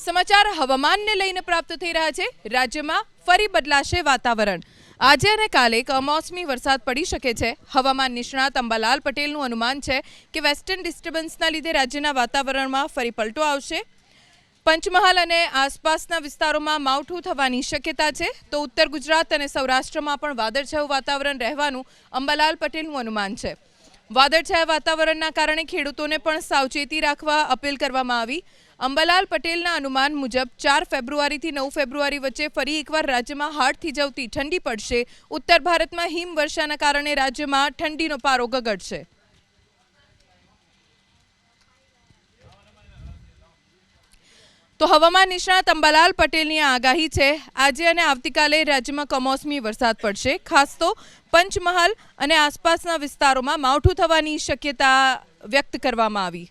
સમાચાર હવામાનને લઈને પ્રાપ્ત થઈ રહ્યા છે। રાજ્યમાં ફરી બદલાશે વાતાવરણ। આજે અને કાલે કમોસમી વરસાદ પડી શકે છે। હવામાન નિષ્ણાત અંબાલાલ પટેલનું અનુમાન છે કે વેસ્ટર્ન ડિસ્ટર્બન્સના લીધે રાજ્યના વાતાવરણમાં ફરી પલટો આવશે। પંચમહાલ અને આસપાસના વિસ્તારોમાં માવઠું થવાની શક્યતા છે, તો ઉત્તર ગુજરાત અને સૌરાષ્ટ્રમાં પણ વાદળછાયું વાતાવરણ રહેવાનું અંબાલાલ પટેલનું અનુમાન છે। વાદળછાયા વાતાવરણના કારણે ખેડૂતોને પણ સાવચેતી રાખવા અપીલ કરવામાં આવી। અંબાલાલ પટેલના અનુમાન મુજબ 4 ફેબ્રુઆરીથી 9 ફેબ્રુઆરી વચ્ચે ફરી એકવાર રાજ્યમાં હાડ થીજવતી ઠંડી પડશે। ઉત્તર ભારતમાં હિમવર્ષાના કારણે રાજ્યમાં ઠંડીનો પારો ગગડશે। તો હવામાન નિષ્ણાત અંબાલાલ પટેલની આગાહી છે। આજે અને આવતીકાલે રાજ્યમાં કમોસમી વરસાદ પડશે। ખાસ તો પંચમહાલ અને આસપાસના વિસ્તારોમાં માવઠું થવાની શક્યતા વ્યક્ત કરવામાં આવી।